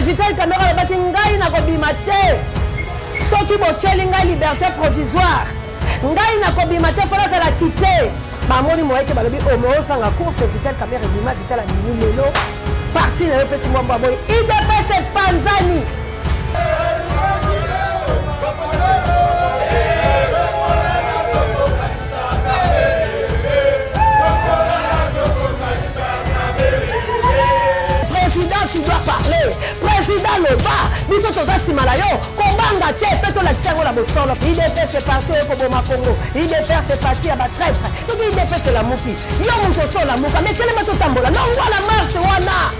Vital Caméra le baki ngai na kobima te. Soki bocheli ngai liberté provisoire. Ngai na kobima te fona za la tité. Ba moni moyeke balobi o mo sanga course Vital Caméra bima Vital a bimi lelo. Parti na pesi mwamba boy. IDPS Panzani. Président, tu dois parler. Président, le bas. Nous sommes tous Simalayo. Kombanga, tiens, faites la tienne, la bossole. IDP, c'est parti au Koboma Congo. IDP, c'est parti à Batraître. Donc, IDP, c'est la mouki. Yo, nous sommes la mouka. Mais quel est votre tambola? Non, on voit la marche, Wana.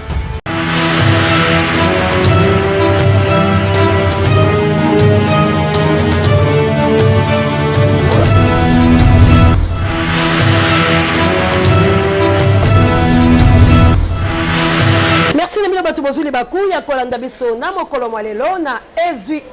Merci les bateaux bozuli baku ya kolanda biso na mokolo mwalelo na ezui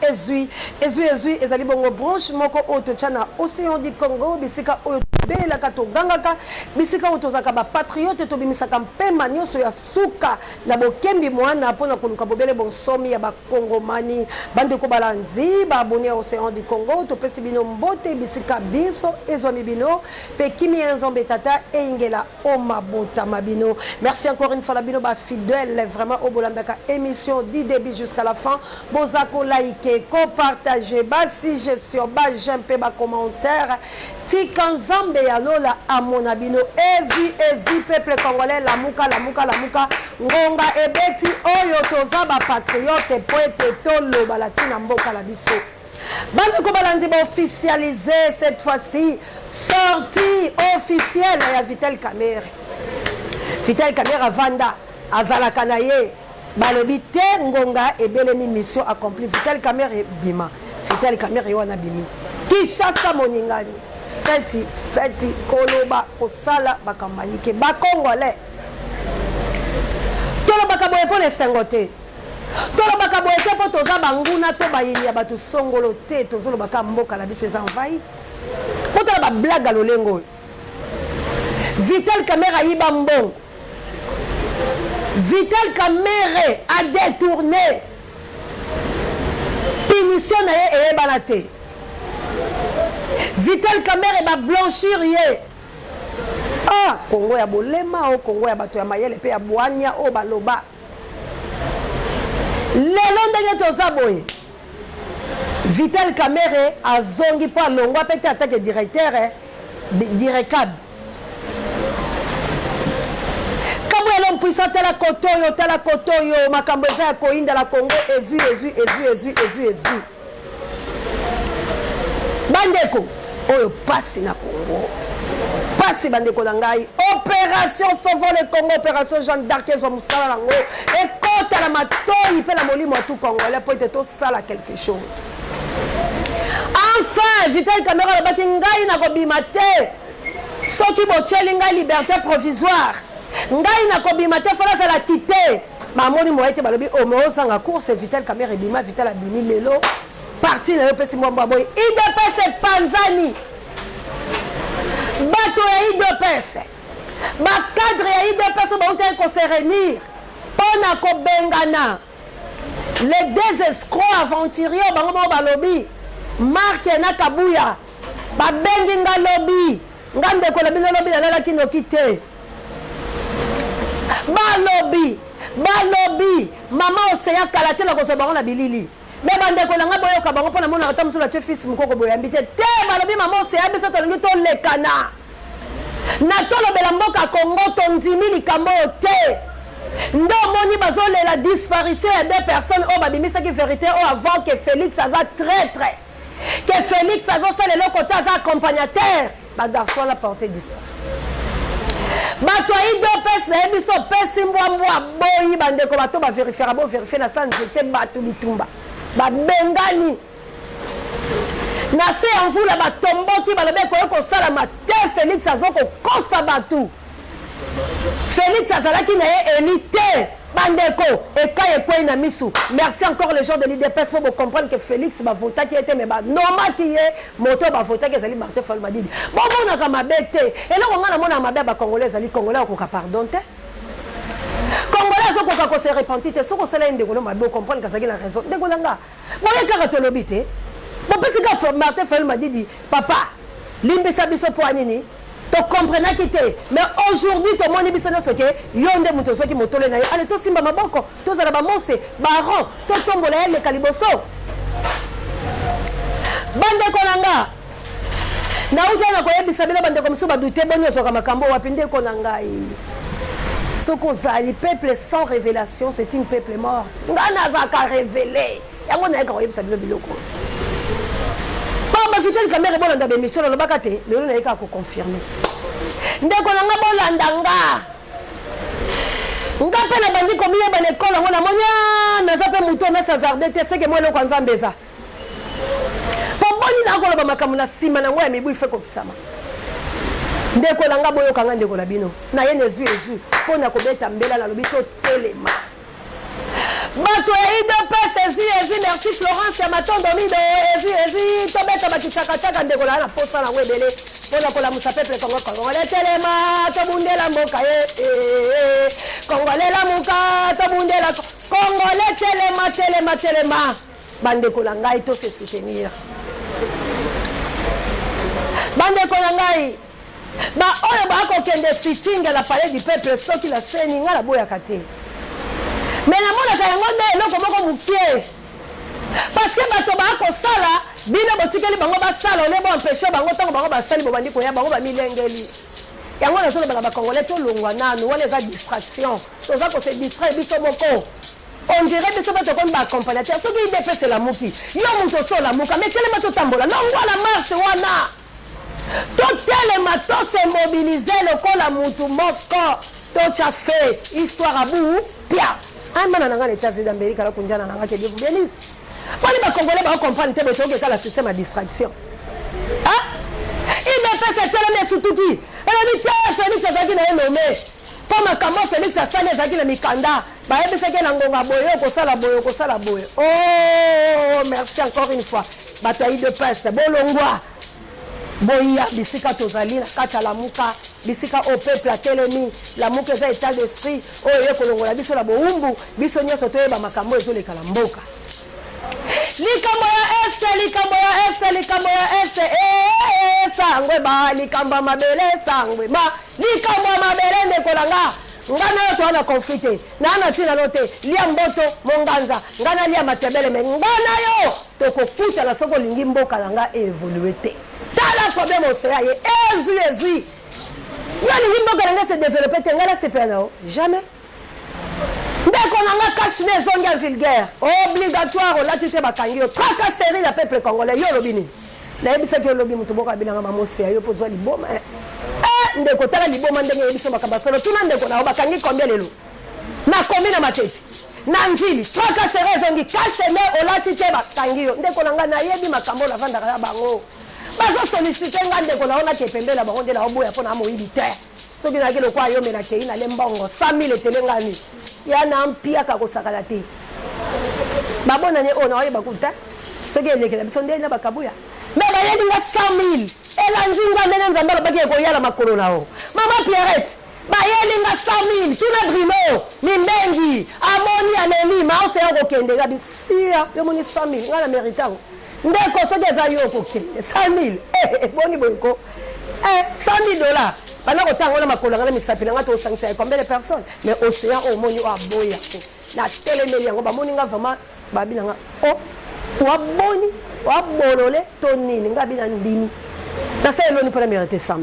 ezali bongo branche moko oto chana océan du Congo bisika oyo belela kato gangaka bisika oto zaka ba patriote to bimisaka mpema nyoso ya suka na bokembi mwana pona koluka bobele bonsomi ya ba kongomani bande ko balanzi ba abonné à océan du Congo to pesi bino mbote bisika biso ezwami bino pe kimi enzombe tata e ingela o mabota mabino. Merci encore une fois la bino ba fidèle vraiment au Bolandaka émission du début jusqu'à la fin. Bozako liker, co-partager, bas si gestion, bas j'aime pas commentaire. Tikanzambe ya lola amonabino ezu peuple congolais la muka ngonga ebeti oyo toza ba patriote poete tolo balatina mboka la biso. Bande ko balandi ba officialiser cette fois-ci sortie officielle ya Vital Caméra. Vital Caméra Vanda azalaka na ye balobi te ngonga ebelemi mission accomplie. Vital Caméra bima Vital Caméra wana bimi Kishasa moningani feti koloba kosala bakamayike bakongole tolo bakaboye po lesengote tolo bakaboye te po toza banguna to bayini ya batu songolo te tozolo baka mboka la biso eza envahi po tola ba blague lolengo. Vital Caméra yiba mbongo. Vital Caméra a détourné punition na ye e banate. Vital Caméra va blanchir ye. Ah, Congo ya bolema o Congo ya bato ya mayele pe ya boanya o baloba. Lelo ndenge toza boye. Vital Caméra azongi po alongwa pe te attaque directeur direcab. L'homme puissant tala kotoyo makambo eza ya koinda la Congo ezui bandeko oyo pasi na Congo pasi bandeko na ngai opération sauvons le Congo opération Jeanne d'Arc ezwa musala nango ekota la matoi pe la molimo tout congolais po ete tosala quelque chose. Enfin Vital Caméra le baki ngai na kobima te soki bocheli ngai liberté provisoire ngai na kobima te fona za la tité mamoni moyete balobi o mo sanga course Vital Caméra bima Vital a bimi lelo parti na pesi mwamba boy IDPS Panzani bato ya IDPS ba cadre ya IDPS ba uta ko se réunir pona ko bengana les deux escrocs aventuriers bango mo balobi Marc na Kabuya ba bengi ngalobi ngande ko lobi lobi la kino kite balobi mama oseya kalate la koso bango na bilili me bandeko na nga boyoka bango pona mona ata musula che fils mukoko boyambi te balobi mama oseya biso tolingi tolekana na tolobela mboka Congo tondimi likambo oyo te ndo moni bazolela disparition ya deux personnes oyo babimisaki vérité oyo avant que Félix aza traître que Félix azosala eloko te aza accompagnateur bagarçon la porté disparu. Bato IDPS na biso pesi mbwa boyi bandeko bato ba vérifier na sans jeter bato bitumba ba bengani na se envula batomboki balobe ko sala mate Félix azoko kosa batu Félix azalaki na ye élité bandeko ekaye kwei na misu. Merci encore les gens de l'IDPS pour comprendre que Félix va voter qui était mais ba normal qui est moto va voter que Zali Martin Fall Madidi bon on a comme abete et là on a mona mabe ba congolais Zali congolais ko ka pardon te congolais ko va se repentir te soko sala ndeko lo mabe comprendre que ça qui la raison ndeko langa boye kaka to lobité bon parce que Martin Fayulu m'a dit papa limbisa biso po anini to comprendre kité mais aujourd'hui to moni biso no soke yonde muto soki motole na yo ale to simba maboko to zala ba mose baron to tombola le kaliboso bande konanga na utana koyebisa bila bande comme so ba douter bonyo soka makambo wapinde konanga soko zali peuple sans révélation c'est une peuple morte ngana zaka révélé yango na ka koyebisa bila biloko ba fitel caméra bolanda be mission lo bakate lelo na yeka ko confirmer ndeko nanga bolanda nga pe na bandi ko miye ba l'école ngona monya na zape muto na sazarde te seke moi lo kwanza mbeza po boni na ko lo ba makamu na sima na ngwa mibu ife ko kisama ndeko nanga boyo kanga ndeko la bino na ye nezu pona ko beta mbela na lobi to telema bato de passe merci Florence ya matondo mido to beta bakitaka taka ndeko la na posa na webele pona ko la musa peuple Congo le telema to bundela mboka Congo le la muka to bundela Congo le telema bandeko la ngai to se soutenir bandeko la ngai ba oyo ba ko kende sitting la palais du peuple soki la seni ngala boya kate mais la mona ka yango nde eloko moko mukie parce que bato ba ko sala bino botikeli bango ba sala ole bo empêcher bango tango bango ba sali bo bandi ko ya bango ba milengeli yango na solo ba congolais to longwa nanu wala za distraction to za ko se distraire biso moko on dirait biso bato ko ba accompagnateur soki ide c'est la muki yo muto so la muka mais telema to tambola non wala marche wana totelema tose mobiliser lokola mutu moko tocha fait histoire à bout pia amana nanga les États-Unis d'Amérique la kunjana nanga ke Dieu vous bénisse pali ba congolais ba comprendre te beto que la système à distraction ah il me fait cette télé surtout qui elle dit Félix azaki na nommé pour ma kamo Félix asali azaki na mikanda ba ebisa ke na ngonga boyo ko sala boyo oh merci encore une fois bataille de passe bolongwa boya bisika tozali na kata la muka bisika au peuple a telemi la muka za état d'esprit oyo kolongola biso la boumbu biso nyoso toyeba makambo ezoleka la mboka likambo ya este sangwe ba likambo mabele sangwe ma likambo mabele ndekolanga ngana yo toana conflite na tina note lia mboto monganza ngana lia matebele me ngana yo tokokuta na soko lingi mboka langa évoluer te tala problème au soya ye ezui yo lingi mboka langa se développer te ngana se pena jamais ndeko nanga cache les onga vulgaire obligatoire là tu te bakangi yo tracasserie la peuple congolais yo lobini na yebisa ki lobi mutu boka bilanga mamose yo pozwa liboma ndeko tala liboma ndenge yebiso makabasolo tuna ndeko na bakangi combien lelo na combien na matete na njili tracasserie zongi cache les olati te bakangi yo ndeko nanga na yebi makambo la vanda ya bango bazo solliciter nga ndeko na ona ke pembela bango ndela oboya pona moyibi te soki na kilo kwa yo mena ke ina lembongo 100,000 etelengani ya na mpia ka kosakala te babona ne ona oyeba kuta soki elekela biso ndena bakabuya me bayedi nga 100,000 elanjinga ndenge nzambe alobaki ekoyala makolo nao mama Pierrette bayeli nga 100,000 tuna brimo mimbengi amoni aleli maoseya kokende nga bisia yomoni 100,000 nga na meritango ndeko soki eza yo kokende 100,000 boni boyeko $100 bana kotanga na makolo ngana misapi nga to sangisa combien de personnes mais océan au moni wa boya na telemeli yango bamoni nga vraiment babina nga wa boni wa bolole to nini nga bina ndimi na sa eloni pona mériter 100,000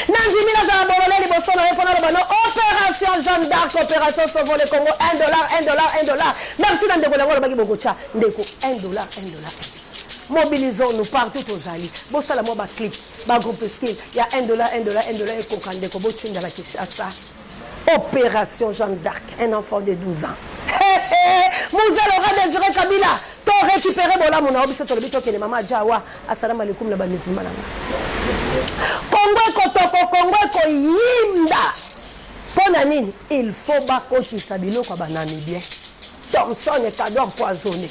na ndimi na za bolole li bosono e pona bano opération Jeanne d'Arc opération Sauvons le Congo $1 merci na ndeko lango baki bokocha ndeko $1 mobilisons-nous partout aux alliés. Bon ça la moi ba clip, ba groupe skill, il y a $1 et kokande ko botin dans la Kinshasa. Opération Jeanne d'Arc, un enfant de 12 ans. Moussa Laurent Désiré Kabila, to récupérer bola mon obiso to bito ke mama Jawa. Assalamu alaikum la ba musulmana. Congo ko yinda. Pona nini, il faut ba ko tisabilo kwa banani bien. Thomson est cadeau empoisonné.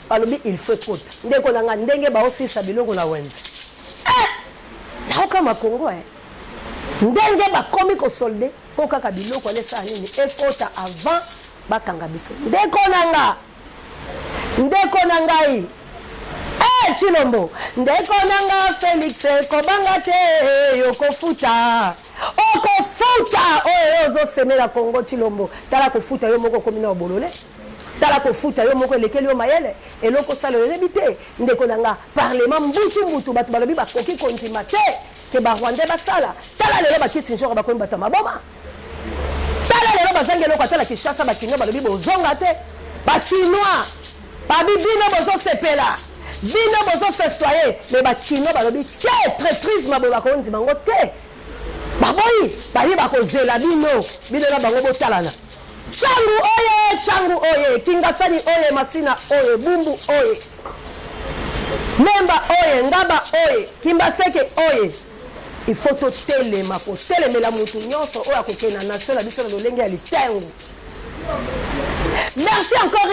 Alobi il faut côte ndeko nanga ndenge ba osisa biloko na wenze na kama Congo ndenge ba komi ko solde po kaka biloko lesa nini ekota avant bakanga biso ndeko nanga Chilombo ndeko nanga Felix kobanga te yokofuta oyo ozosemela Congo Chilombo tala kofuta yo moko komina obolole tala kofuta yo moko elekeli yo mayele eloko sala yoyebi te ndeko nanga parlement mbutu bato balobi bakoki kondima te ke barwandais basala tala lelo bakiti njoko bakomi bato maboma tala lelo bazangi eloko atala Kinshasa bakino balobi bozonga te bachinois babi bino bozosepela bino bozofestoye me bakino balobi te traîtrise mabola kondima ngo te baboyi bayi bakozela bino na bango botalana changu oye kingasani oye masina oye bumbu oye memba oye ngaba oye kimbaseke oye il faut totelema kotelemela mutu nyonso oyo akokena nation na biso na lolenge ya litengu. Merci encore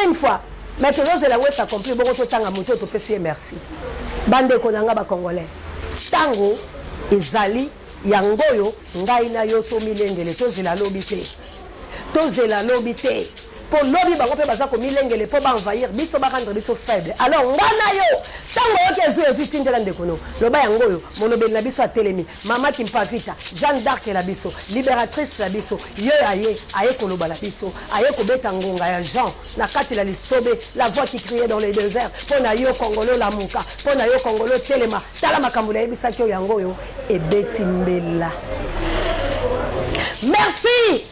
une fois maintenant c'est la ouest accompli beaucoup de temps à moto to pesi merci bande konanga ba congolais tango ezali yangoyo ngai na yo to milengele to zela lobi te po lobi bango pe baza ko milengele po ba envahir biso ba rendre biso faible alors ngana yo tango yo kezu tindela ndekono loba yangoyo monobeli na biso atelemi mama Kimpavita Jeanne d'Arc la biso libératrice la biso yo aye koloba la biso aye kobeta ngonga ya Jean na kati la lisobe la voix qui criait dans les déserts pona yo kongolo la muka pona yo kongolo telema tala makambo ya bisa kyo yangoyo ebeti mbela. Merci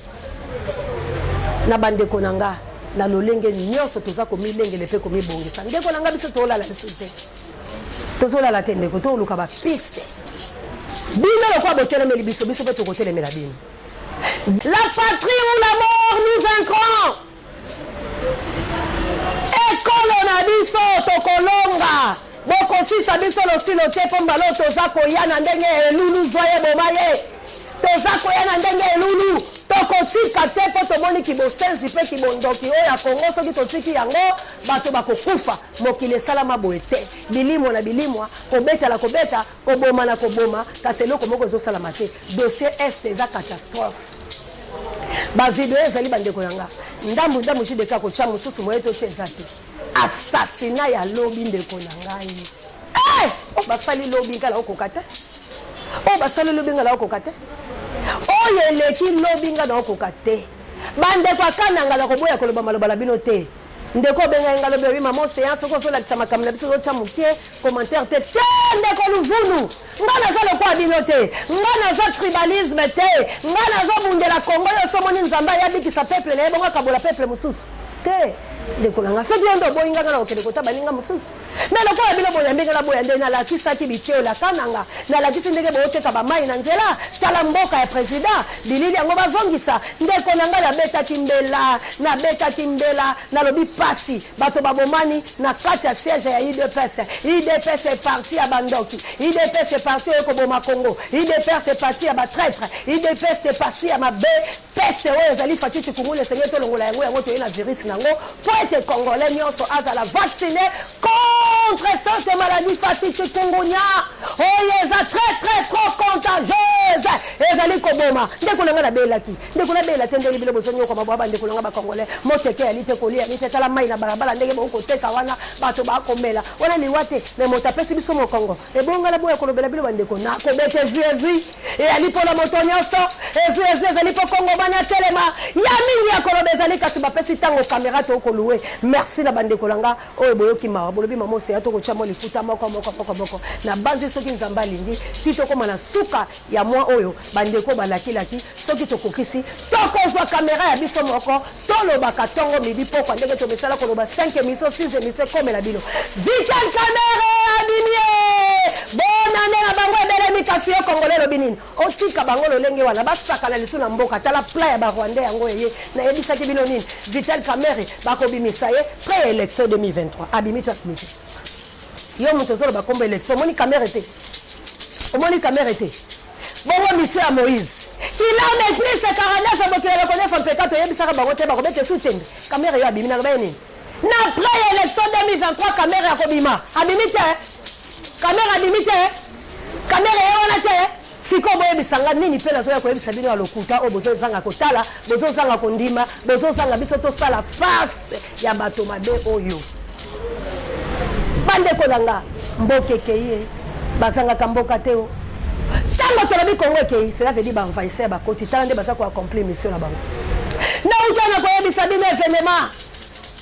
na bandeko nanga na lolenge nyonso toza komilengele pe komibongisa ndeko nanga biso tolala biso te tozolala te ndeko toluka bapiste bino lokwa botelemeli biso pe tokotelemela bino. La patrie ou la mort nous vaincrons ekolo na biso tokolonga bokosisa biso losilo te po mbalo toza koya na ndenge elulu zoye bomaye toza koya na ndenge elulu tokotika te po tomoni kibosenzi mpe kibondoki oyo ya Kongo soki totiki yango bato bakokufa mokili esalama boye te bilimo na bilimwa kobeta koboma na koboma kasi eloko moko ezosalama te dossier este eza catastrophe bavideo ezali bandeko yanga ndambu jideka kotya mosusu moye tote eza te asasina ya lobi ndeko na ngai basali lobi ngala okoka te basali lobi ngala okoka te oyo eleki lobi ngala okoka te bandeko akananga la koboya koloba maloba la bino te ndeko benga ngalo bewi mama séance ko so la tsama kamna biso tya mukie commentaire te ndeko luvunu ngana za lokwa bino te ngana za tribalisme te ngana za bundela Kongo yo somoni nzamba ya bikisa peuple na ebonga kabola peuple mususu te ndeko nanga soki ndo boyinga ngana okende kota balinga mususu mais lokwa bino boyambinga la boyande na la kisaki bitio la kananga na la kisi ndenge booteka ba mai na nzela tala mboka ya president bilili yango bazongisa ndeko nanga ya beta kimbela na lobi pasi bato babomani na kati ya siège ya IDPS est parti à Bandoki IDPS est parti au Koboma Congo IDPS est parti à Batraître IDPS est parti à Mabe peste oyo ezali fatiti kumule senge to longola yango to ina virus nango pour être congolais nyonso azala vacciné contre cette maladie fatiti kongonia oyo eza très trop contagieuse ezali koboma ndeko nanga na belaki ndeko na belaki ndeli bilo bozonyo kwa mababa ndeko nanga ba congolais moteke alite kolia alite tala mai na barabara ndenge boko teka wana bato ba komela wana ni wate me motapesi biso mo Kongo e bonga la boya kolobela bilo bandeko na ko bete zui e alipo la motonyoso ezui ezali po Kongo bana telema ya mingi ya kolobeza li kasi bapesi tango caméra to ko louer merci na bandeko langa oyo boyoki mawa bolobi mamo se ato ko chamo lifuta moko na banzi soki nzamba lingi tito koma na suka ya mwa oyo bandeko balaki soki tokokisi tokozwa caméra ya biso moko toloba katongo midi poko ndenge to mesala koloba 5 émissions 6 émissions comme la bino Vital Kamerhe adimie bona ndena bango ebele mikasi yo congolais lobinini otika bango lolenge wana basaka na lisu na mboka tala pla ya barwandais yango yeye na yebisaki bino nini Vital Kamerhe bakobimisa ye pré-élection 2023 abimi to asimite yo moto zolo bakomba élection omoni Kamerhe te bongo mission ya Moïse il a maîtrisé 49 abokile le connaît son pécat yebisaka bango te bakobete soutien Kamerhe yo abimi na loba nini na pré-élection 2023 Kamerhe akobima abimi te Kamerhe abimi te Kamerhe wana te siko boye bisanga nini pe nazo ya koyebisa bino ya lokuta o bozo zanga kotala bozo zanga kondima bozo zanga biso to sala face ya bato mabe oyo bande kolanga mboke keye basanga kamboka teo tango tolobi Congo keye cela veut dire ba envahisseur ba koti tala nde basa ko accomplir mission na bango na utana koyebisa bino événement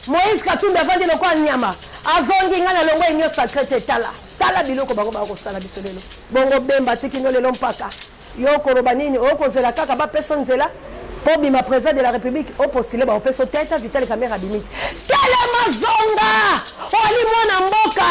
Moïse Katumbi avandi lokwa nyama azongi ngana longo enyo sacré tala biloko bango ba ko sala biso lelo bongo bemba tikino lelo mpaka yo koroba nini okozela kaka ba personne zela pour bima président de la République au postulé ba opeso tête vitale caméra limite telema zonga oli mwana mboka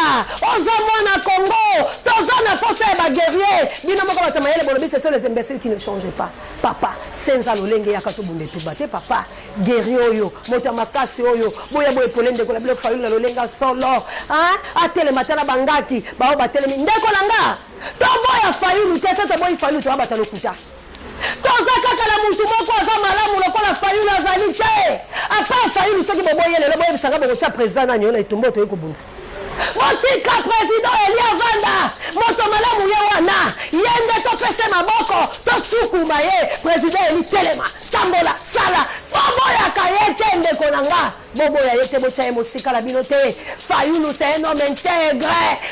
ozo mwana Congo tozona force ba guerrier bino moko ba tamayele bolobi c'est les imbéciles qui ne changent pas papa senza lolenge ya kato bunde tubate papa guerrier oyo mota makasi oyo boya boye polende ko la bilo falu la lolenga solo hein atele matala bangaki ba o batele ndeko langa to boya falu te ça boya falu to abata lokuta toza kaka la muntu moko aza malamu lokola fayulu azali te apa fayulu soki boboye lelo boyebisanga bokotia président nani oyo na etumba otoyi kobunda motika président eli avanda moto malamu ye wana ye nde topese maboko tosukuma ye président eli telema tambola sala boboyaka ye te ndeko na nga boboya ye te botya ye mosika na bino te fayulu c'est un homme intègre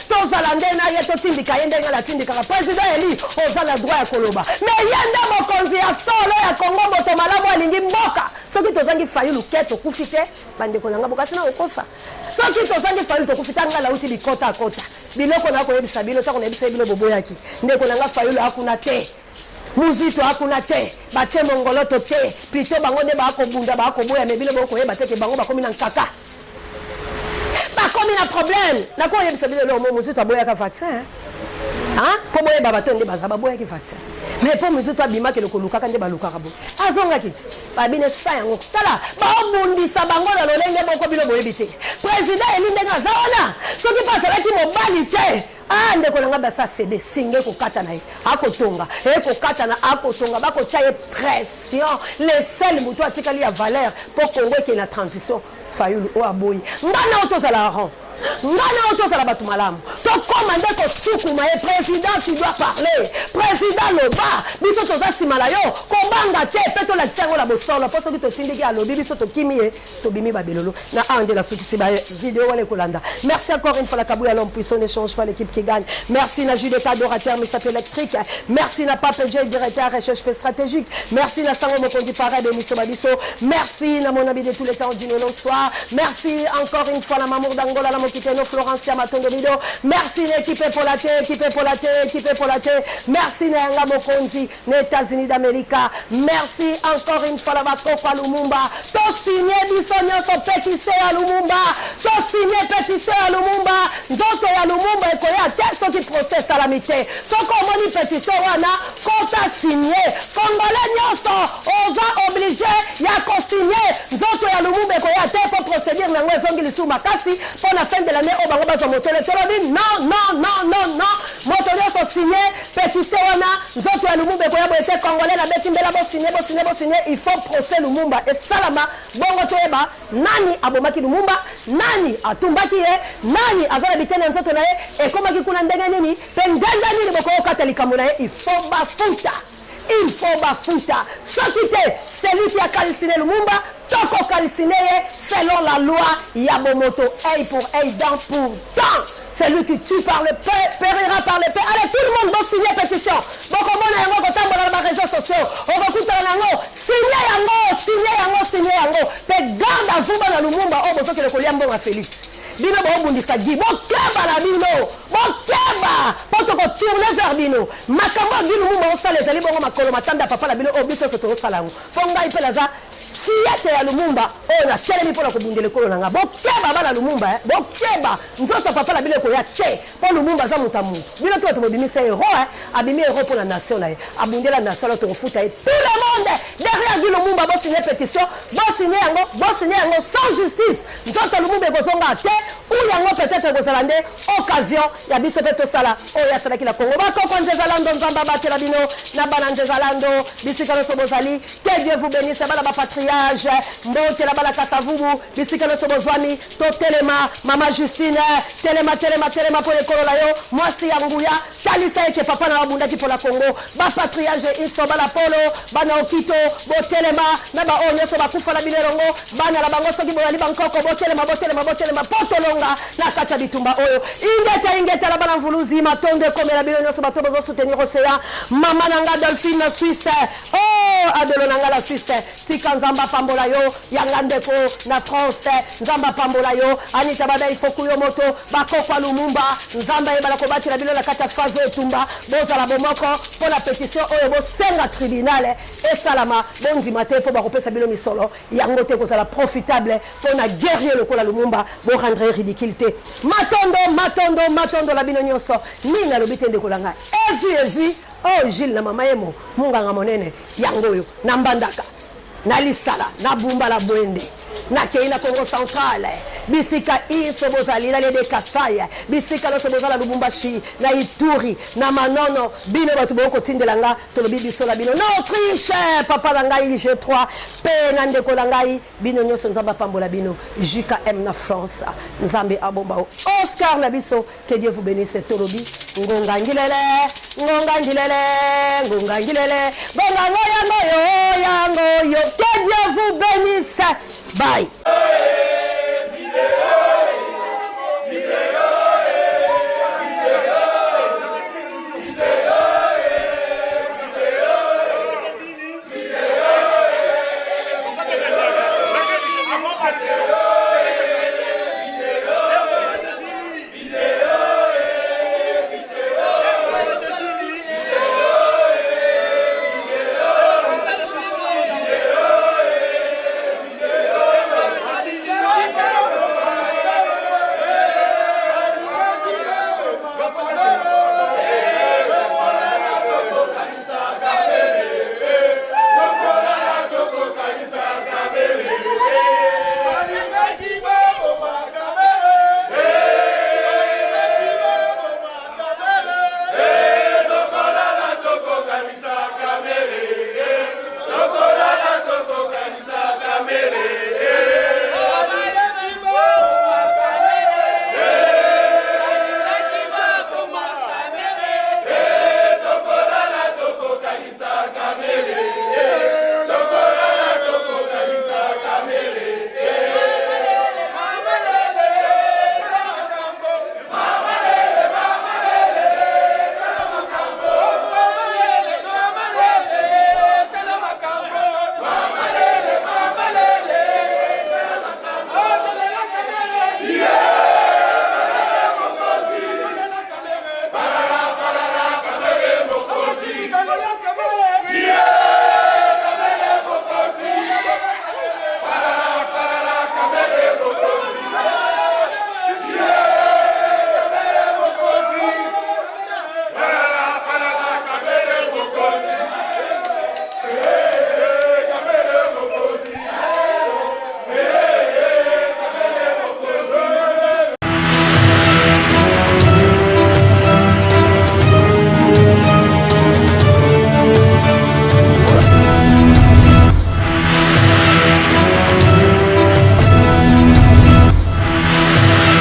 tozala nde na ye totindika ye ndenge natindikaka président eli oza na droit ya koloba mais ye nde mokonzi ya solo ya Congo moto malamu alingi mboka soki tozangi fayulu ke tokufi te bandeko na nga bokasi na okosa soki tozangi fayulu tokufi te nga lauti bikota akota biloko na koyebisa bino sako nayebisa ye bino boboyaki ndeko na nga fayulu akuna te muzito akuna te batie mongoloto te plutôt bango nde bakobunda bakoboya me bino bokoyeba te ke bango bakomi na nkaka bakomi na problème nakoyebisa bino lelo mo muzito aboyaka vaccin hein po boyeba bato nde baza baboyaki vaccin mais po muzito abimaki lokolukaka nde balukaka bo azongaki ti babine sa yango tala baobundisa bango na lolenge moko bino boyebi te président eli ndenge aza wana soki mpo azalaki mobali te ndeko na nga basa cede singe kokata na ye akotonga ekokata na akotonga bakotya ye pression les sel moto atikali ya valeur mpo Congo eke na transition fayulu oyo aboyi ngana oyo tozala ron ngana oyo tozala bato malamu tokoma nde kosukuma ye président tu dois parler président loba biso toza nsima na yo kobanga te mpe tolakisa yango na bosolo mpo soki tosindiki alobi biso tokimi ye tobimi babelolo na a nde nasukisi bavideo wana ekolanda merci encore une fois la kabou ya l'homme puissant ne change pas l'équipe qui gagne merci na Jules adorateur misato électrique merci na Pape J directeur recherche stratégique merci na Sango Mokondi Parade de Miso Babiso merci na mon ami de tous les temps du non-soir merci encore une fois la Mamour d'Angola la Mokiteno Florence Matondo Mido merci l'équipe pour la terre merci na Yanga Mokondi les États-Unis d'Amérique merci encore une fois la Bakoko à Lumumba to signé bisonyo so pétition à Lumumba to signé pétition à Lumumba nzoto ya Lumumba ekoya te soki procès à la mité soko omoni pétition wana kota signé congolais nyonso oza obligé ya kosigné nzoto ya Lumumba ekoya te po procédure nango ezongi lisusu makasi po na fin de l'année oyo bango bazwa motele tolobi non moto nyonso signé pétition wana nzoto ya Lumumba ekoya boye te congolais na beti mbela bosigné il faut procès Lumumba esalama bongo toyeba nani abomaki Lumumba nani atumbaki ye nani aza na bitene nzoto na ye ekomaki kuna ndenge nini mpe ndenge nini bokokata likambo na ye il faut bafuta soki te celui qui a calciné Lumumba toko calciné ye selon la loi ya bomoto œil pour œil dent pour dent celui qui tue par le paix périra par le paix allez tout le monde doit signer pétition bokomona yango kotambola na réseaux sociaux okokutana nango signer yango mpe garde à vous na Lumumba oyo bozokele kolia mbongo Félix bino bobundisa gi bokeba na bino bokeba po tokotourne vers bino makambo gi Lumumba osala ezali bongo makolo matanda ya papa na bino oyo biso tozosala yango mpo ngai mpe naza fiyete ya Lumumba oyo natelemi mpona kobundela ekolo na nga bokeba bana Lumumba bokeba nzoto papa na bino ekoya te mpo Lumumba aza moto ya mutu bino to tobobimisa hero abimi hero mpo na nation na ye abundela nation na tokofuta ye tout le monde derrière gi Lumumba bosigné pétition bosigné yango sans justice nzoto Lumumba ekozonga te ou yango peut-être kozala nde occasion ya biso pe tosala oyo asalaki na Congo bakoko nzezalando nzamba batela bino na bana nzezalando bisika nyonso bozali que Dieu vous bénisse bana bapatriage mbotela bana kasavubu bisika nyonso bozwami totelema mama Justine telema po ekolola yo mwasi ya nguya talisa ete papa na babundaki po la Congo bapatriage iso bana polo bana okito botelema na ba onyoso bakufa na bilerongo bana la bango soki boyali bankoko botelema potolonga na kacha bitumba oyo ingeta la bana mvuluzi matonde komela bino nyonso bato bozo soutenir océan mama nanga Dolphine Suisse oh adelo nanga la Suisse tika nzamba pambola yo yanga ndeko na France nzamba pambola yo anita bada ifoku yo moto bakokwa lumumba nzamba yebala kobatila bino na kata fazo etumba bozala bomoko pour la pétition oyo bosenga tribunal esalama bondima te po bakopesa bino misolo yango te kozala profitable pona guerrier lokola lumumba bo rendre ridicule te matondo la bino nyonso nina lobite ndekolanga ezui oh Gilles na mama yemo munganga monene yango yo na mbandaka na lisala na bumba la bwende na keina Congo centrale bisika iso bozali na lede Kasai bisika no bozala Lubumbashi na Ituri na Manono bino batu boko tindelanga tolobi bisola bino na Autriche papa na ngai G3 pe na ndeko na ngai bino nyonso nzamba pambola bino JKM na France nzambe abomba Oscar na biso que Dieu vous bénisse tolobi ngonga ngilele bonga yango yo que Dieu vous bénisse bye.